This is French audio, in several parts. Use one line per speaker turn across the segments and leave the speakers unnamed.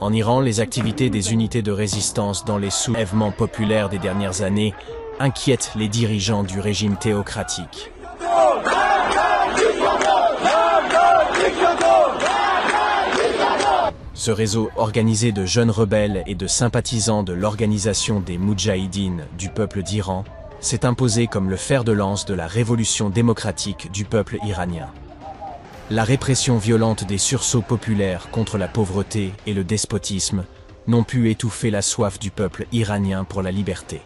En Iran, les activités des unités de résistance dans les soulèvements populaires des dernières années inquiètent les dirigeants du régime théocratique. Ce réseau organisé de jeunes rebelles et de sympathisants de l'organisation des Moudjahidines du peuple d'Iran s'est imposé comme le fer de lance de la révolution démocratique du peuple iranien. La répression violente des sursauts populaires contre la pauvreté et le despotisme n'ont pu étouffer la soif du peuple iranien pour la liberté.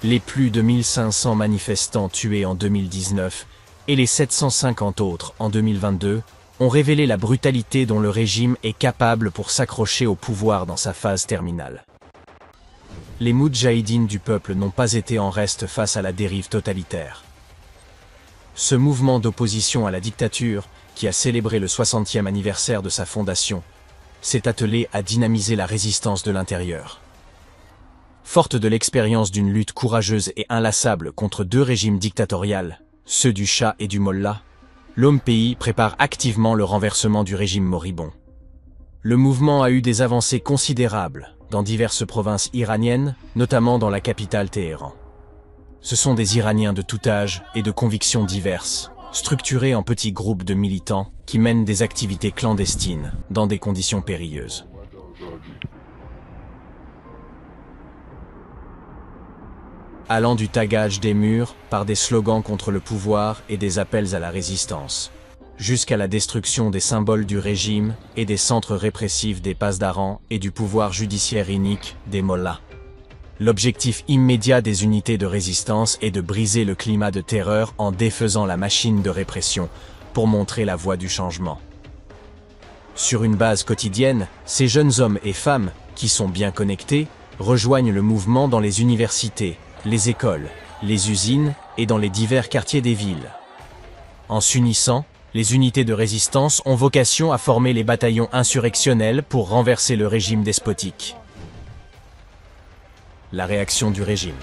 Les plus de 1500 manifestants tués en 2019 et les 750 autres en 2022 ont révélé la brutalité dont le régime est capable pour s'accrocher au pouvoir dans sa phase terminale. Les Moudjahidines du peuple n'ont pas été en reste face à la dérive totalitaire. Ce mouvement d'opposition à la dictature, qui a célébré le 60e anniversaire de sa fondation, s'est attelé à dynamiser la résistance de l'intérieur. Forte de l'expérience d'une lutte courageuse et inlassable contre deux régimes dictatoriaux, ceux du Shah et du Mollah, l'OM-Pays prépare activement le renversement du régime moribond. Le mouvement a eu des avancées considérables dans diverses provinces iraniennes, notamment dans la capitale Téhéran. Ce sont des Iraniens de tout âge et de convictions diverses, structurés en petits groupes de militants qui mènent des activités clandestines dans des conditions périlleuses. Allant du tagage des murs par des slogans contre le pouvoir et des appels à la résistance, jusqu'à la destruction des symboles du régime et des centres répressifs des pasdarans et du pouvoir judiciaire inique des mollahs. L'objectif immédiat des unités de résistance est de briser le climat de terreur en défaisant la machine de répression pour montrer la voie du changement. Sur une base quotidienne, ces jeunes hommes et femmes, qui sont bien connectés, rejoignent le mouvement dans les universités, les écoles, les usines et dans les divers quartiers des villes. En s'unissant, les unités de résistance ont vocation à former les bataillons insurrectionnels pour renverser le régime despotique. La réaction du régime.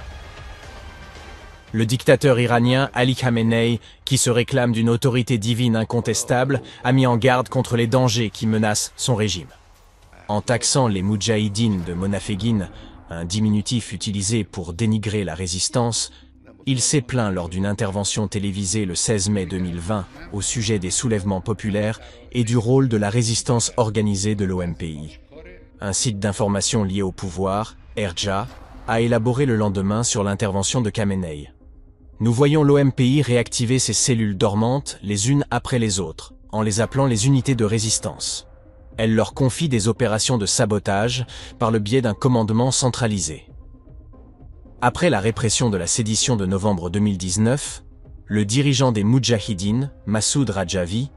Le dictateur iranien Ali Khamenei, qui se réclame d'une autorité divine incontestable, a mis en garde contre les dangers qui menacent son régime. En taxant les Moudjahidines de Monaféguine, un diminutif utilisé pour dénigrer la résistance, il s'est plaint lors d'une intervention télévisée le 16 mai 2020 au sujet des soulèvements populaires et du rôle de la résistance organisée de l'OM-Pays. Un site d'information lié au pouvoir, Erja, a élaboré le lendemain sur l'intervention de Khamenei. Nous voyons l'OM-Pays réactiver ses cellules dormantes les unes après les autres, en les appelant les unités de résistance. Elle leur confie des opérations de sabotage par le biais d'un commandement centralisé. Après la répression de la sédition de novembre 2019, le dirigeant des Moudjahidines, Massoud Rajavi,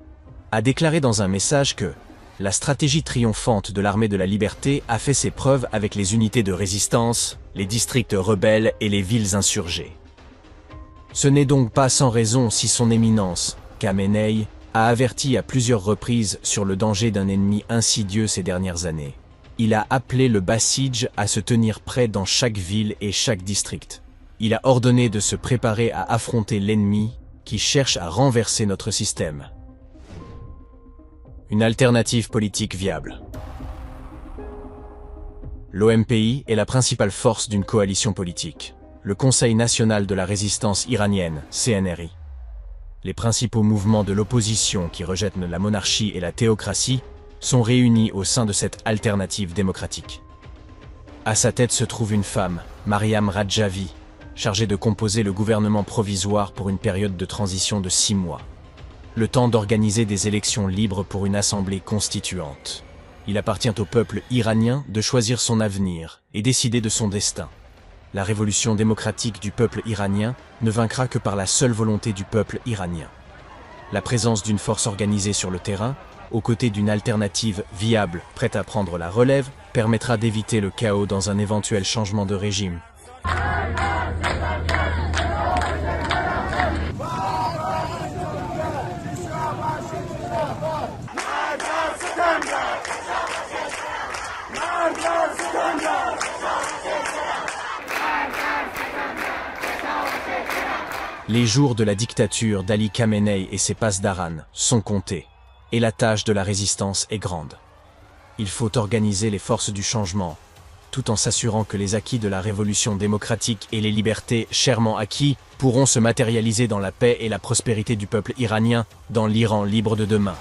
a déclaré dans un message que la stratégie triomphante de l'armée de la liberté a fait ses preuves avec les unités de résistance, les districts rebelles et les villes insurgées. Ce n'est donc pas sans raison si son éminence, Khamenei, a averti à plusieurs reprises sur le danger d'un ennemi insidieux ces dernières années. Il a appelé le Basij à se tenir prêt dans chaque ville et chaque district. Il a ordonné de se préparer à affronter l'ennemi qui cherche à renverser notre système. Une alternative politique viable. L'OM-Pays est la principale force d'une coalition politique, le Conseil national de la résistance iranienne, CNRI. Les principaux mouvements de l'opposition qui rejettent la monarchie et la théocratie sont réunis au sein de cette alternative démocratique. À sa tête se trouve une femme, Mariam Rajavi, chargée de composer le gouvernement provisoire pour une période de transition de 6 mois. Le temps d'organiser des élections libres pour une assemblée constituante. Il appartient au peuple iranien de choisir son avenir et décider de son destin. La révolution démocratique du peuple iranien ne vaincra que par la seule volonté du peuple iranien. La présence d'une force organisée sur le terrain, aux côtés d'une alternative viable prête à prendre la relève, permettra d'éviter le chaos dans un éventuel changement de régime. Les jours de la dictature d'Ali Khamenei et ses pasdaran sont comptés, et la tâche de la résistance est grande. Il faut organiser les forces du changement, tout en s'assurant que les acquis de la révolution démocratique et les libertés chèrement acquis pourront se matérialiser dans la paix et la prospérité du peuple iranien dans l'Iran libre de demain.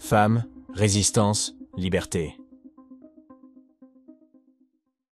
Femmes, résistance, liberté.